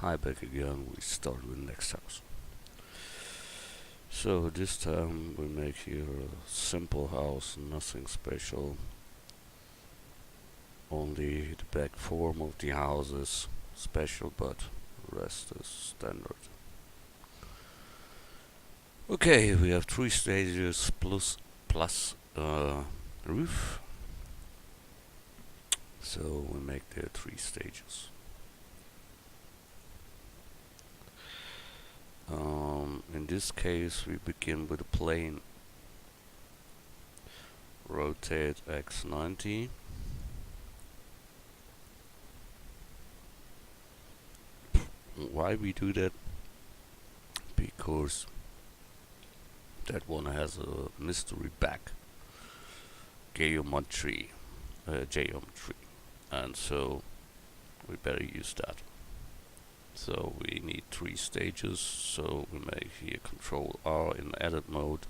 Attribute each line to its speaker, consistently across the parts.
Speaker 1: Hi back again, we start with next house. So this time we make here a simple house, nothing special. Only the back form of the house is special, but the rest is standard. Okay, we have 3 stages plus roof. So we make the 3 stages. In this case, we begin with a plane. Rotate x90. Why we do that? Because that one has a mystery back geometry, and so we better use that. So we need 3 stages, so we make here Control R in edit mode,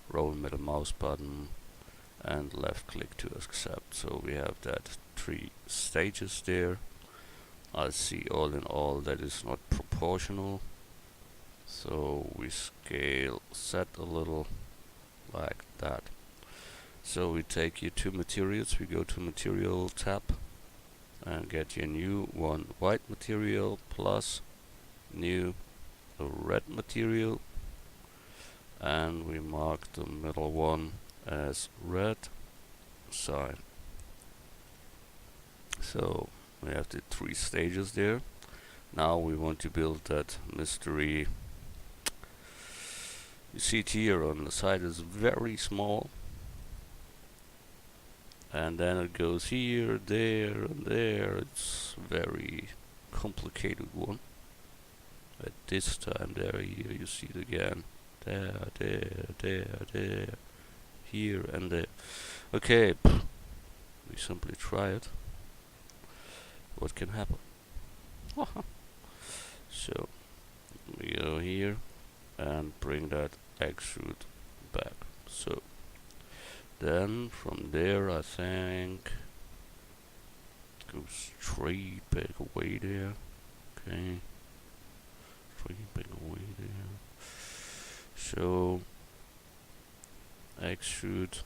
Speaker 1: roll middle mouse button and left click to accept. So we have that 3 stages there. I see all in all that is not proportional, so we scale set a little like that. So we take your 2 materials, we go to material tab and get your new one white material plus new red material, and we mark the middle one as red side. So we have the 3 stages there. Now we want to build that mystery. You see it here on the side is very small, and then it goes here, there, and there. It's very complicated one. But this time there, here you see it again. There, here and there. Okay, we simply try it. What can happen? So we go here and bring that extrude back. So then from there I think go straight back away there. Okay, straight back away there. So extrude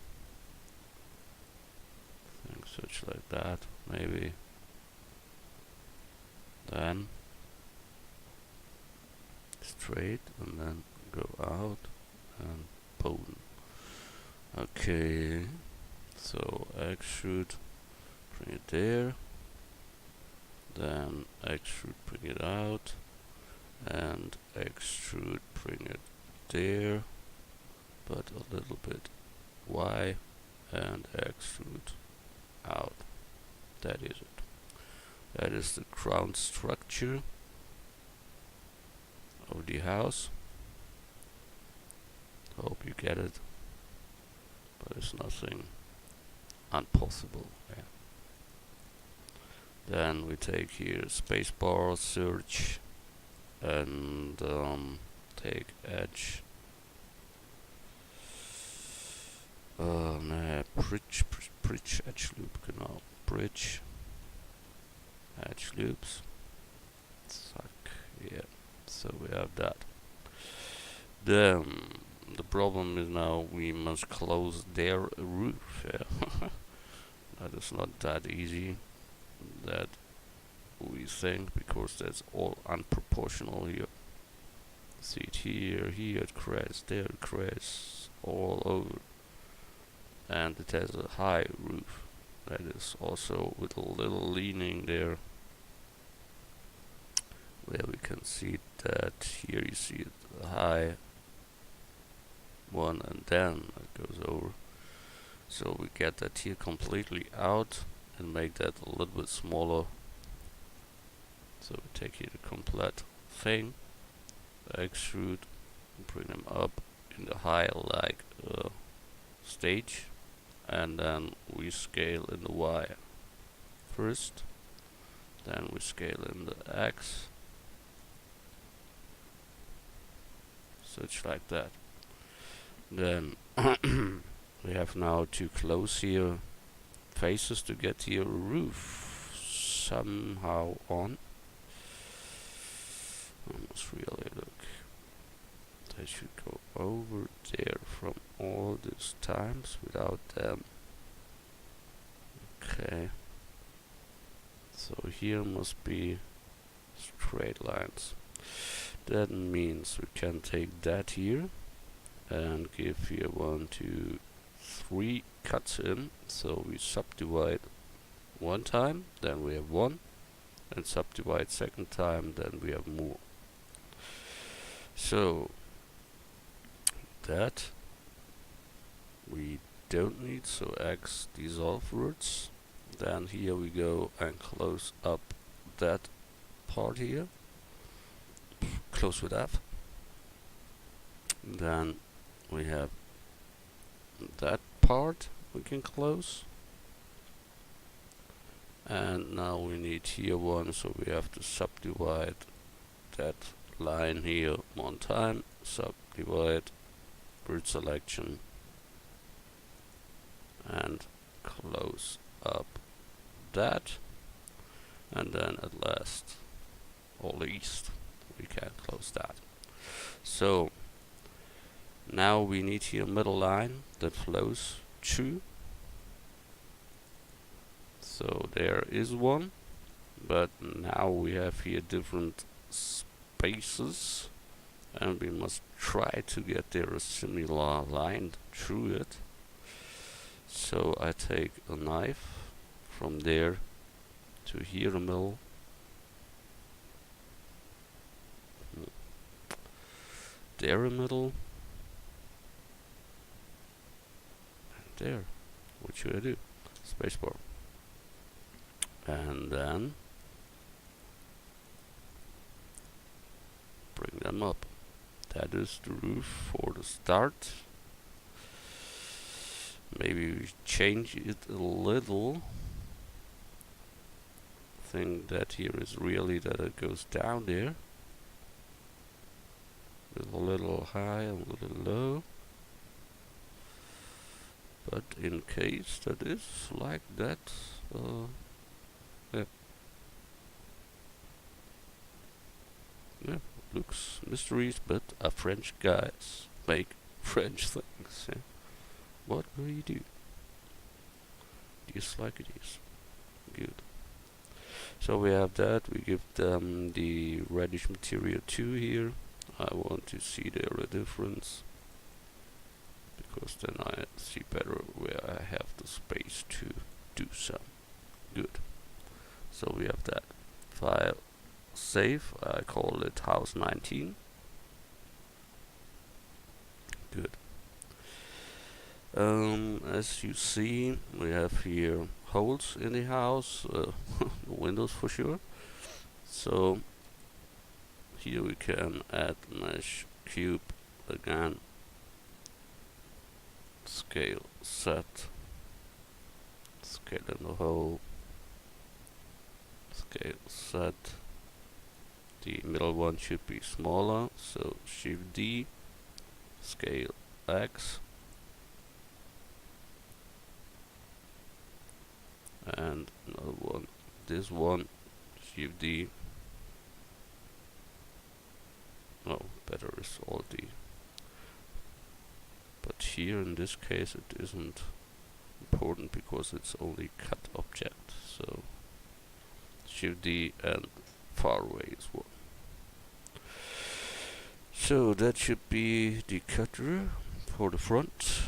Speaker 1: things such like that maybe. Then straight and then go out and boom. Okay, so extrude, bring it there, then extrude, bring it out, and extrude, bring it there, but a little bit Y, and extrude out. That is it. That is the ground structure of the house. Hope you get it, but it's nothing impossible. Yeah. Then we take here spacebar, search, and take edge. Bridge edge loop, genau. Bridge edge loops. Suck. Yeah. So we have that. Then the problem is now we must close their roof. Yeah. That is not that easy that we think, because that's all unproportional here. See it here, it crashes, there it crashes, all over. And it has a high roof. That is also with a little leaning there, where we can see that here you see it high one and then it goes over. So we get that here completely out and make that a little bit smaller. So we take here the complete thing, extrude, bring them up in the high like stage, and then we scale in the Y first, then we scale in the X, such like that. Then we have now to close here faces to get here roof somehow on. I should go over there from all these times without them. Okay. So here must be straight lines. That means we can take that here and give here 1, 2, 3 cuts in. So we subdivide one time, then we have 1, and subdivide second time, then we have more. So that we don't need, so X dissolve words. Then here we go and close up that part here. Close with F. Then we have that part we can close. And now we need here 1, so we have to subdivide that line here one time. Subdivide, word selection, and close up that. And then at last, or least, we can close that. So now we need here a middle line that flows through. So there is one, but now we have here different spaces, and we must try to get there a similar line through it. So I take a knife from there to here a middle. There a middle. And there. What should I do? Spacebar. And then bring them up. That is the roof for the start. Maybe we change it a little. Thing that here is really that it goes down there. A little high and a little low. But in case that is like that, yeah, looks mysterious, but French guys make French things. Yeah. What will you do? Just like it is. Good. So we have that. We give them the reddish material 2 here. I want to see there a difference, because then I see better where I have the space to do some. Good. So we have that. File, save. I call it house 19. Good. As you see, we have here holes in the house, the windows for sure. So here we can add mesh cube again. Scale set. Scale in the hole. Scale set. The middle one should be smaller, so Shift D. Scale X. And another one, this one, Shift D. Oh, better is Alt D. But here in this case it isn't important because it's only cut object. So Shift D and far away is one. So that should be the cutter for the front.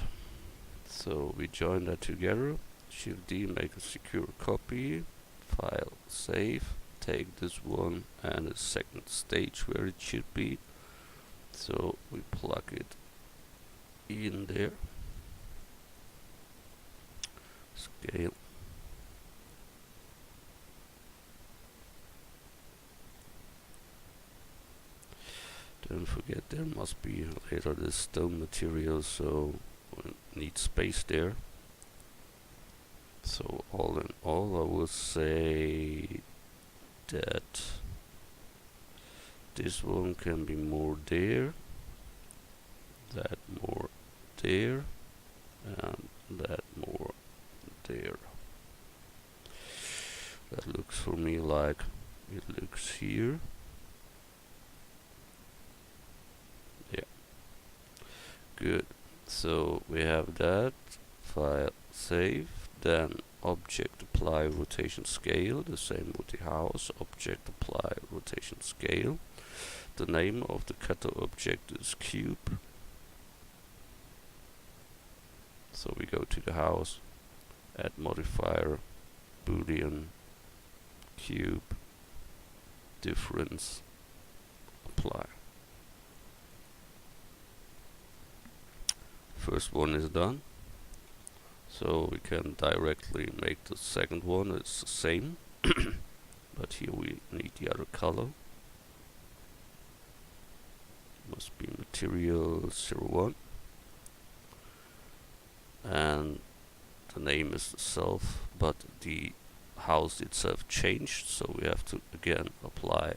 Speaker 1: So we join that together. Shift D, make a secure copy. File, save. Take this one and the second stage where it should be. So we plug it in there. Scale. Don't forget there must be later this stone material, so we need space there. So all in all, I will say that this one can be more there, that more there, and that more there. That looks for me like it looks here. Yeah, Good. So we have that. File, save. Then object apply rotation scale. The same with the house. Object apply rotation scale. The name of the cutter object is cube. So we go to the house, add modifier, boolean, cube, difference, apply. First one is done. So we can directly make the second one. It's the same, but here we need the other color. Must be material 01. And the name is the self, but the house itself changed, so we have to again apply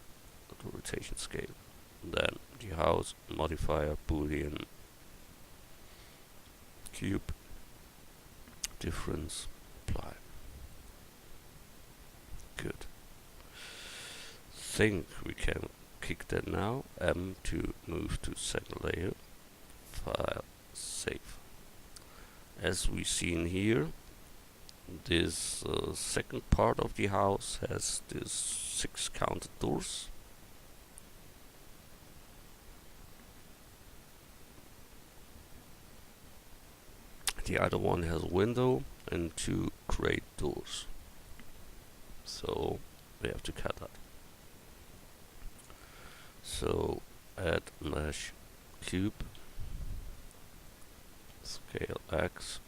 Speaker 1: the rotation scale. Then the house modifier, boolean, cube, difference, apply. Good. Think we can kick that now. M to move to second layer. File, save. As we seen here, this second part of the house has this 6 counted doors. The other one has a window and 2 great doors. So we have to cut that. So add mesh cube, scale X,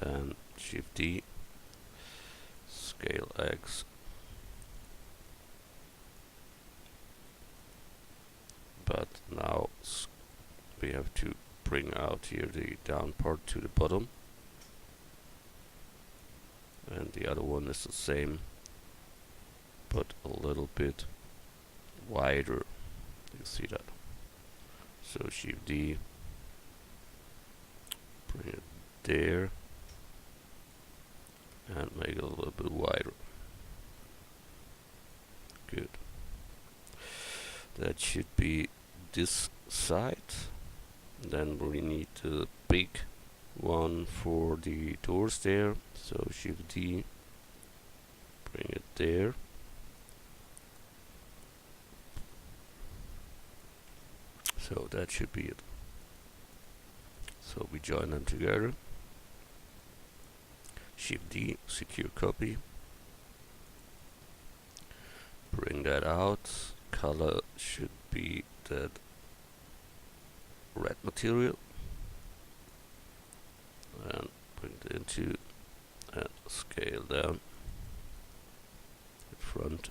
Speaker 1: then Shift D, scale X, but now we have to bring out here the down part to the bottom, and the other one is the same but a little bit wider. You see that? So Shift D, bring it there and make it a little bit wider. Good. That should be this side. Then we need the big one for the doors there. So Shift D, bring it there. So that should be it. So we join them together. Shift D, secure copy. Bring that out. Color should be that red material. And bring it into and scale down in front.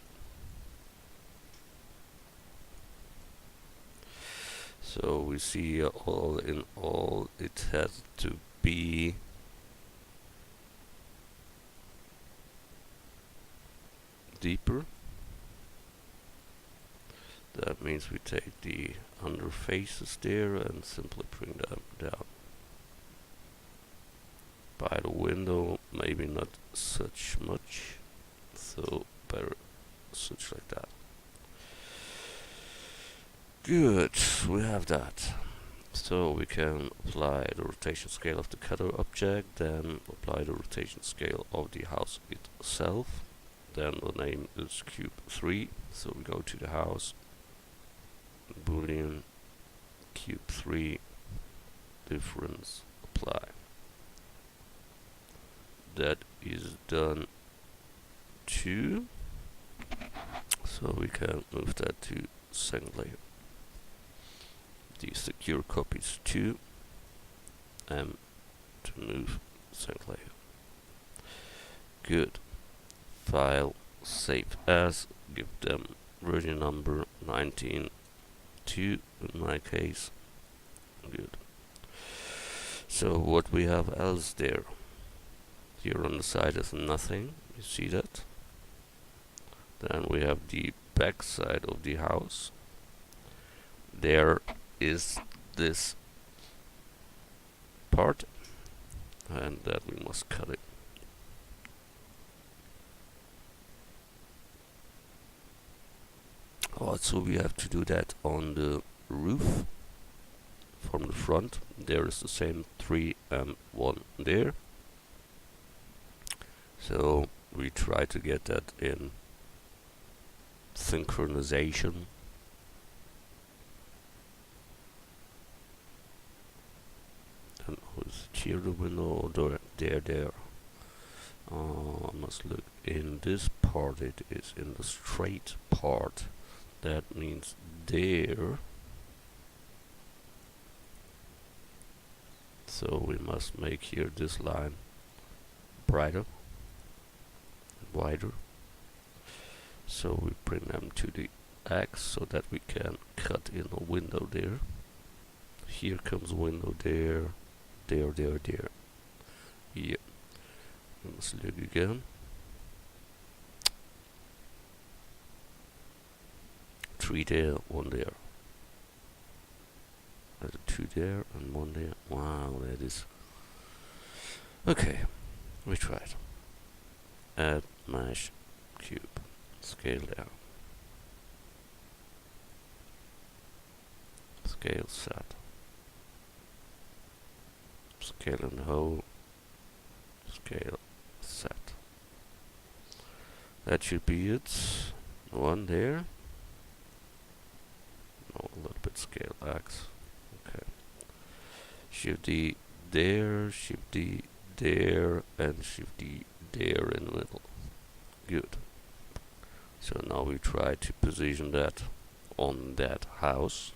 Speaker 1: So we see all in all it has to be deeper. That means we take the under faces there and simply bring them down. By the window, maybe not such much, so better such like that. Good, we have that. So we can apply the rotation scale of the cutter object, then apply the rotation scale of the house itself. Then the name is cube 3, so we go to the house, boolean, cube 3, difference, apply. That is done too, so we can move that to second layer. The secure copies 2 and to move second layer. Good. File, save as, give them version number 19.2 in my case. Good. So what we have else there? Here on the side is nothing, you see that? Then we have the back side of the house. There is this part, and that we must cut it. Also we have to do that on the roof. from the front. There is the same 3 and 1 there. So we try to get that in synchronization. And who's here the window? There. I must look in this part. It is in the straight part. That means there. So we must make here this line brighter, wider. So we bring them to the X so that we can cut in a window there. Here comes a window there. Yeah. Let's look again. 3 there, 1 there. And 2 there and 1 there. Wow, that is okay. We tried. Add mesh cube. Scale down. Scale set. Scale in the hole. Scale set. That should be it. 1 there. No, a little bit scale X. Okay. Shift D there, Shift D there, and Shift D there in the middle. Good. So now we try to position that on that house.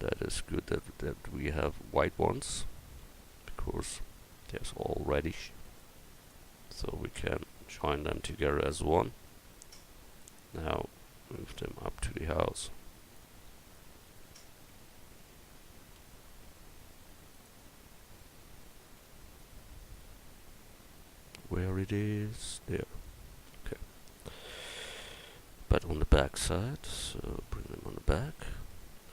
Speaker 1: That is good that we have white ones, because there's all reddish. So we can join them together as one. Now move them up to the house. Where it is, there. Okay. But on the back side, so bring them on the back.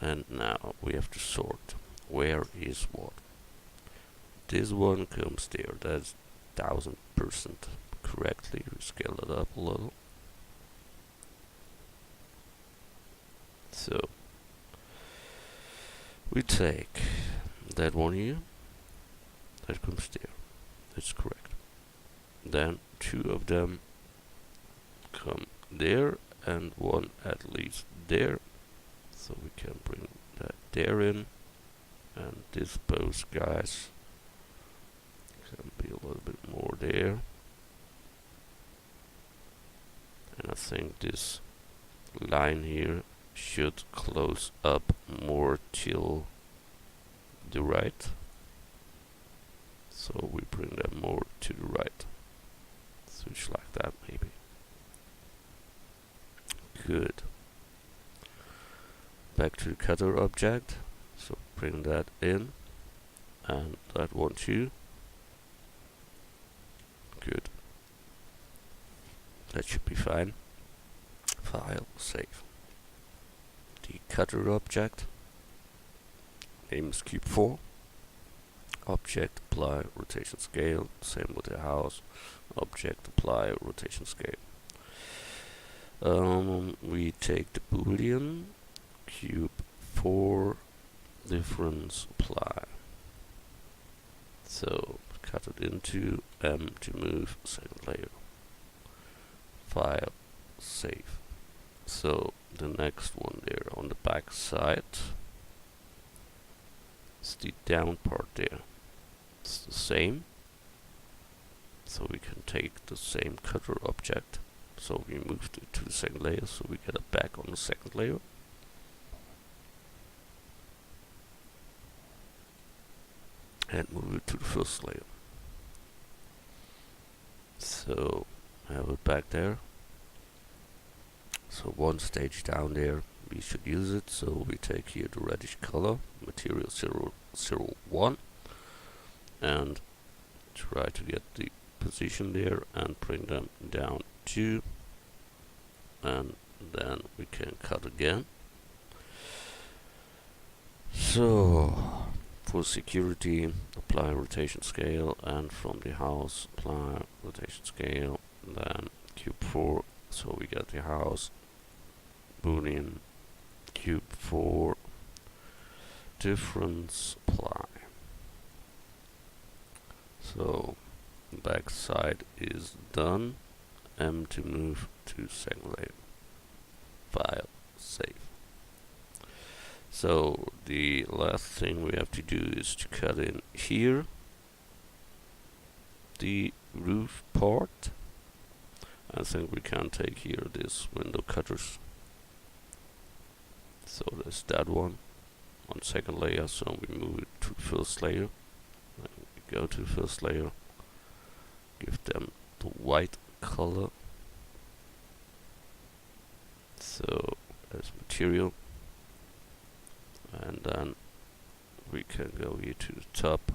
Speaker 1: And now we have to sort where is what. This one comes there. That's 1000% correctly. We scale it up a little. So we take that one here. That comes there. That's correct. Then 2 of them come there and 1 at least there. So we can bring that there in, and this both guys can be a little bit more there. And I think this line here should close up more till the right. So we bring them more to the right. Switch like that maybe. Good. Back to the cutter object, so bring that in, and that one too. Good. That should be fine. File, save. The cutter object, name is cube 4. Object, apply, rotation scale, same with the house. Object, apply, rotation scale. We take the boolean, cube 4, difference, apply. So cut it into M to move second layer. File, save. So the next one there on the back side is the down part there. It's the same. So we can take the same cutter object. So we move it to the second layer, so we get it back on the second layer. And move it to the first layer. So I have it back there. So 1 stage down there, we should use it. So we take here the reddish color, material 001, and try to get the position there and bring them down 2, and then we can cut again. So for security, apply rotation scale, and from the house apply rotation scale, then cube 4, so we get the house, boolean, cube 4, difference apply. So back side is done. M to move to second layer. File, save. So the last thing we have to do is to cut in here the roof part. I think we can take here this window cutters. So there's that one on second layer, so we move it to first layer. And we go to first layer, give them the white color. So as material, and then we can go here to the top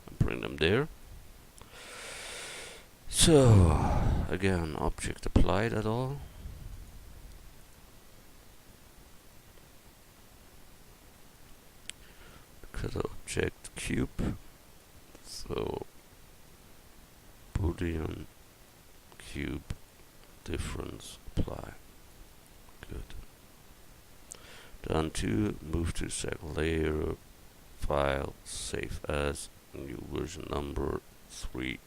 Speaker 1: and bring them there. So again, object applied at all. Cut object cube. So Boolean cube difference apply. Good. Done to move to second layer, file, save as, new version number 3.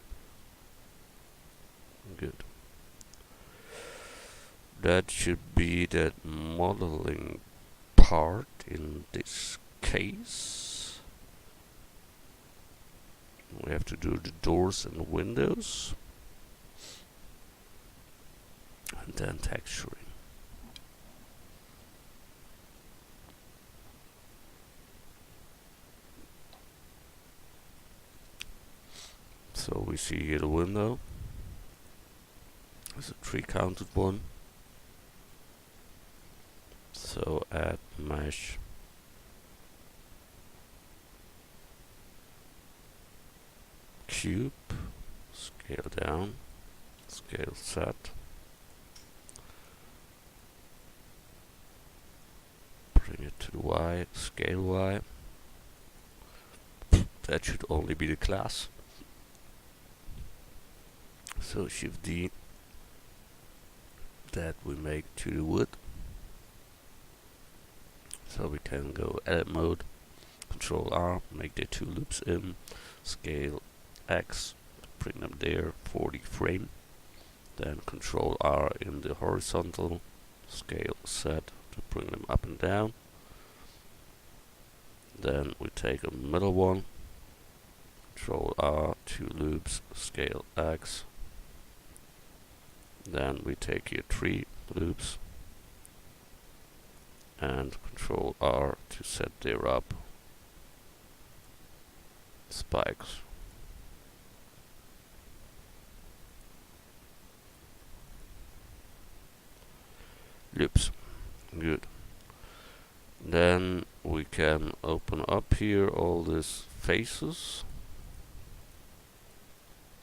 Speaker 1: Good. That should be that modeling part in this case. We have to do the doors and the windows, and then texturing. So we see here the window. There's a 3 counted one. So add mesh. Cube. Scale down. Scale set. Bring it to the Y. Scale Y. That should only be the class. So Shift D. That we make to the wood. So we can go edit mode, Control R, make the 2 loops in, scale X, bring them there, 40 frame. Then Control R in the horizontal, scale Z to bring them up and down. Then we take a middle one, Control R, 2 loops, scale X. Then we take here 3 loops and Control R to set there up spikes. Loops. Good. Then we can open up here all these faces.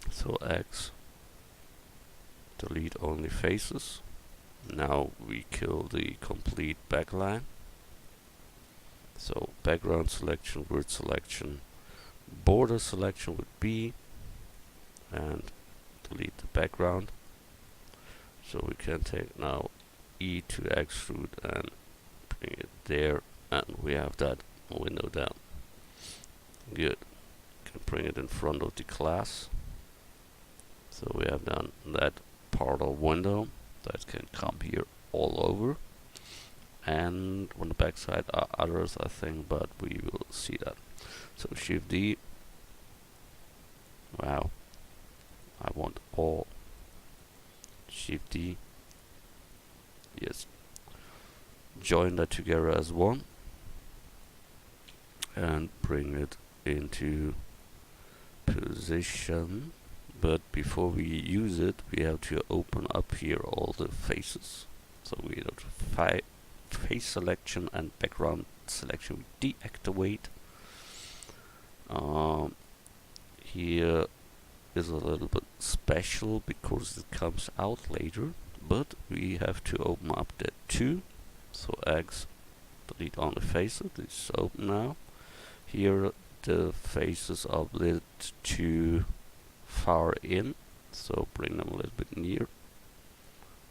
Speaker 1: So X, delete only faces. Now we kill the complete backline. So background selection, word selection, border selection with B, and delete the background. So we can take now E to extrude and bring it there, and we have that window down. Good. Can bring it in front of the class. So we have done that part of window that can come here all over, and on the back side are others, I think, but we will see that. So Shift D. Wow, I want all. Shift D. Yes. Join that together as one and bring it into position. But before we use it, we have to open up here all the faces. So we go to face selection and background selection. We deactivate. Here is a little bit special because it comes out later, but we have to open up that too. So X, delete on the faces. This is open now. Here the faces are lit to far in, so bring them a little bit near,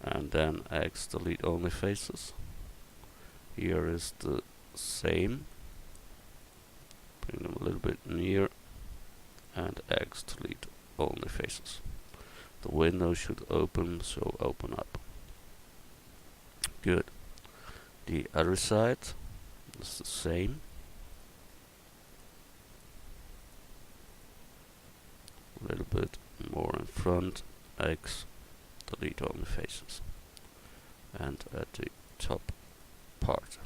Speaker 1: and then X, delete only faces. here is the same. Bring them a little bit near, and X delete only faces. The window should open, so open up. Good. The other side is the same. A little bit more in front, X delete only faces. And at the top part.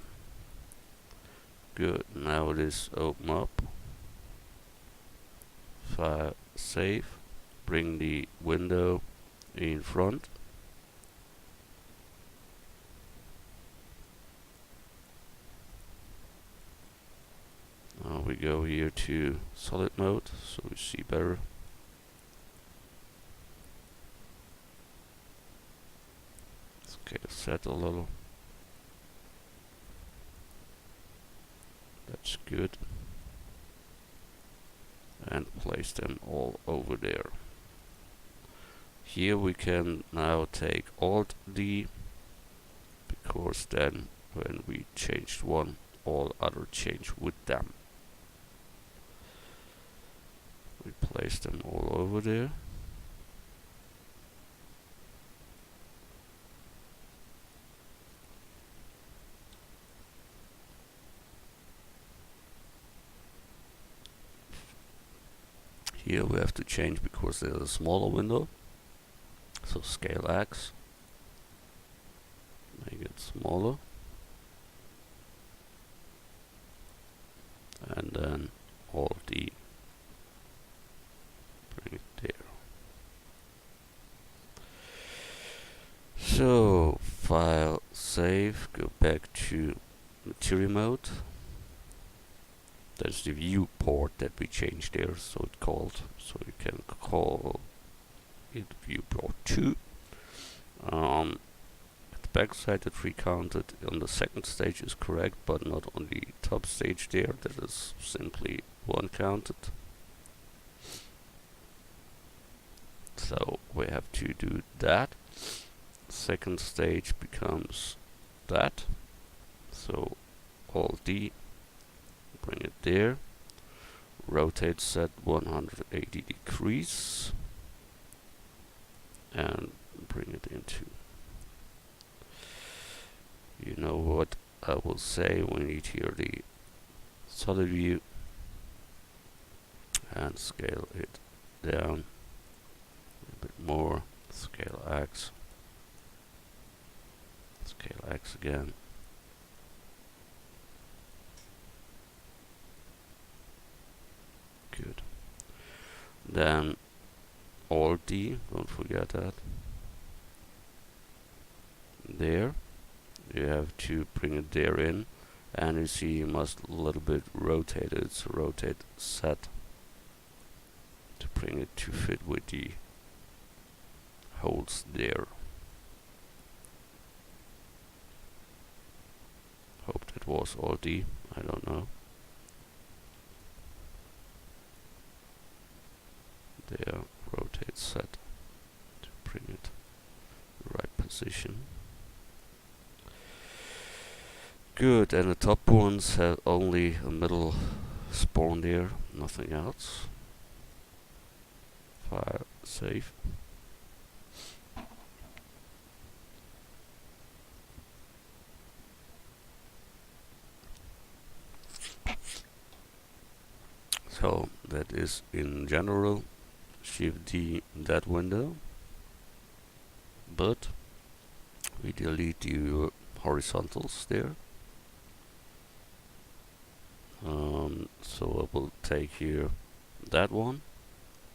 Speaker 1: Good, now it is open up. File, save. Bring the window in front. Now we go here to solid mode, so we see better. Scale set a little. That's good. And place them all over there. Here we can now take Alt D, because then when we changed one, all other change with them. We place them all over there. Here we have to change because there's a smaller window. So scale X, make it smaller, and then Alt D, bring it there. So file, save, go back to material mode. That's the viewport that we changed there, so it called. So you can call it viewport 2. At the back side, the 3 counted on the second stage is correct, but not on the top stage there. That is simply 1 counted. So we have to do that. Second stage becomes that. So Alt D, bring it there. Rotate set 180 degrees. And bring it into. You know what I will say, we need here the solid view. And scale it down a bit more. Scale X. Scale X again. Good. Then Alt D, don't forget that. There. You have to bring it there in. And you see you must a little bit rotate it. So rotate set to bring it to fit with the holes there. Hope that was Alt D, I don't know. There, rotate set to bring it to the right position. Good, and the top ones have only a middle spawn there, nothing else. File, save. So that is in general Shift D that window, but we delete the horizontals there. So I will take here that one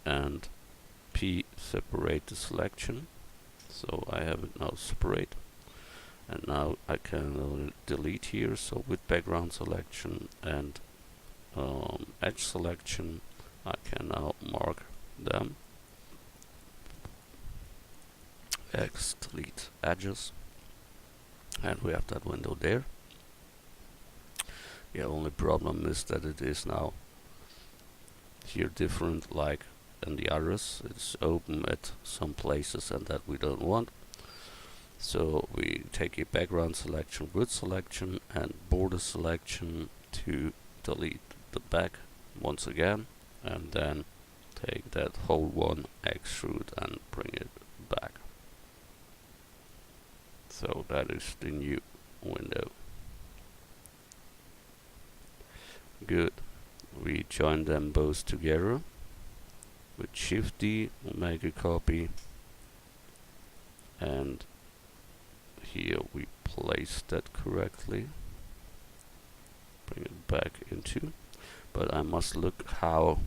Speaker 1: and P separate the selection. So I have it now separate, and now I can delete here. So with background selection and edge selection, I can now mark them. X delete edges, and we have that window there. The only problem is that it is now here different like in the others. It's open at some places and that we don't want. So we take a background selection, grid selection, and border selection to delete the back once again, and then take that whole one, extrude, and bring it back. So that is the new window. Good. We join them both together. With Shift D, we'll make a copy, and here we place that correctly. Bring it back into. But I must look how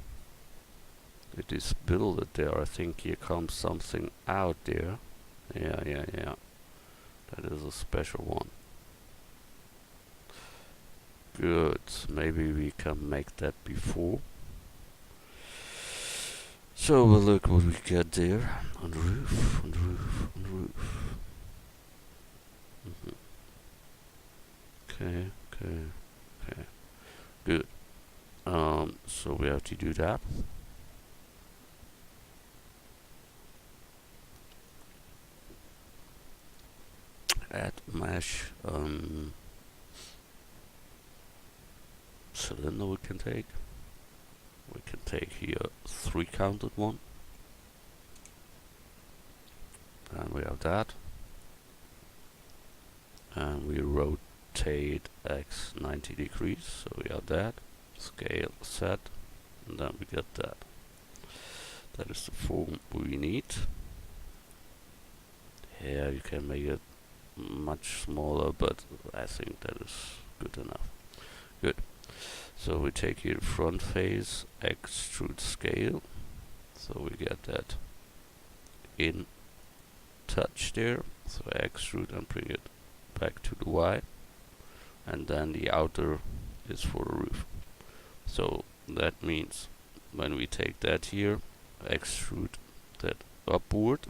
Speaker 1: it is built there. I think here comes something out there. Yeah. That is a special one. Good. Maybe we can make that before. So we'll look what we get there. On the roof, on the roof, on the roof. Okay. Good. So we have to do that. Add mesh cylinder we can take. We can take here 3 counted one. And we have that. And we rotate X 90 degrees, so we have that. Scale set, and then we get that. That is the form we need. Here you can make it much smaller, but I think that is good enough. Good. So we take here front face, extrude scale, so we get that in touch there. So extrude and bring it back to the Y, and then the outer is for the roof. So that means when we take that here, extrude that upward,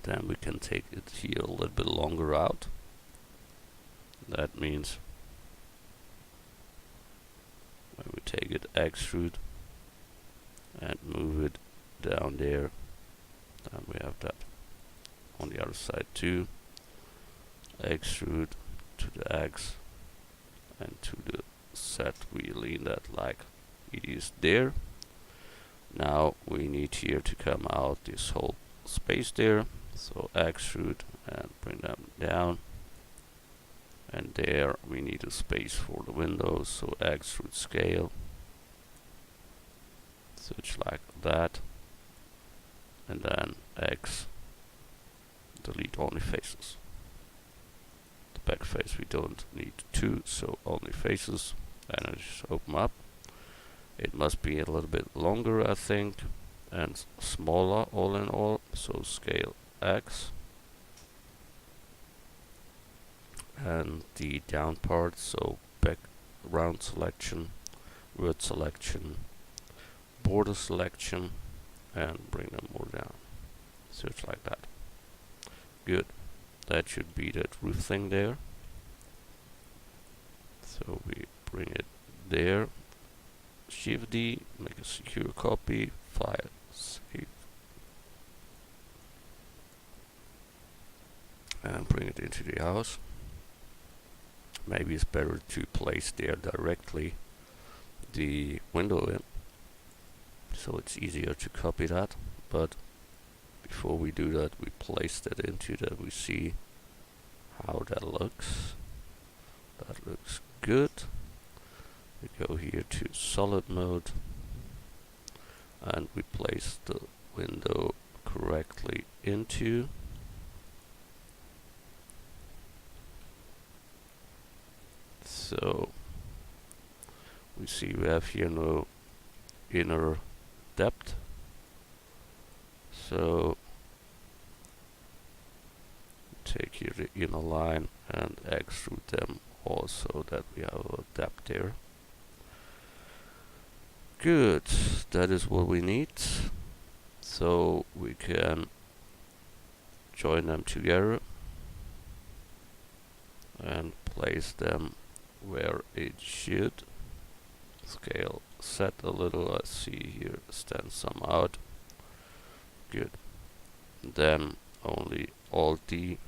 Speaker 1: then we can take it here a little bit longer out. That means when we take it, extrude, and move it down there, then we have that. On the other side too, extrude to the X, and to the Z we lean that like it is there. Now we need here to come out this whole space there, so extrude and bring them down, and there we need a space for the windows, so extrude scale, such like that, and then X, delete only faces. The back face we don't need 2, so only faces, and I just open up. It must be a little bit longer, I think, and smaller all in all, so scale X. And the down part, so background selection, word selection, border selection, and bring them more down. So it's like that. Good. That should be that roof thing there. So we bring it there. Shift D, make a secure copy, file, save, and bring it into the house. Maybe it's better to place there directly the window in, so it's easier to copy that. But before we do that, we place that into that, we see how that looks. That looks good. We go here to solid mode, and we place the window correctly into. So we see we have here no inner depth, so take here the inner line and extrude them also, that we have a depth there. Good, that is what we need. So we can join them together and place them where it should. Scale set a little, I see here, stand some out. Good. Then only Alt D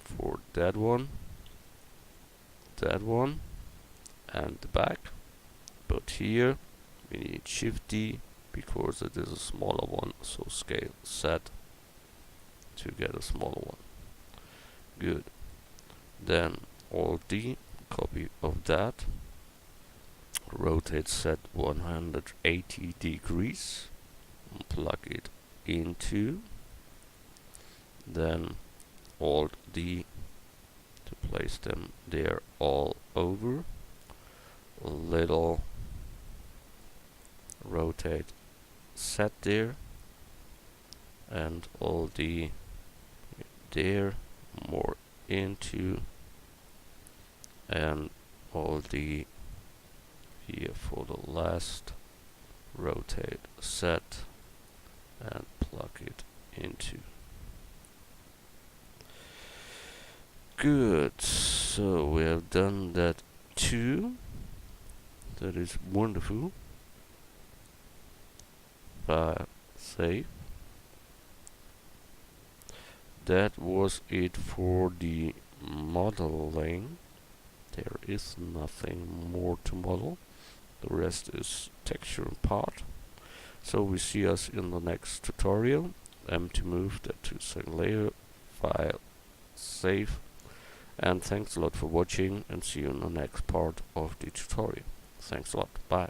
Speaker 1: for that one, and the back. But here we need Shift D because it is a smaller one, so scale set to get a smaller one. Good. Then Alt D, copy of that, rotate set 180 degrees, plug it into, then Alt D to place them there all over, a little rotate set there, and Alt D there, more into, and Alt D here for the last, rotate set and plug it into. Good, so we have done that too. That is wonderful. Save. That was it for the modeling. There is nothing more to model. The rest is texture and part. So we see us in the next tutorial. To move that to second layer, file, save. And thanks a lot for watching, and see you in the next part of the tutorial. Thanks a lot. Bye.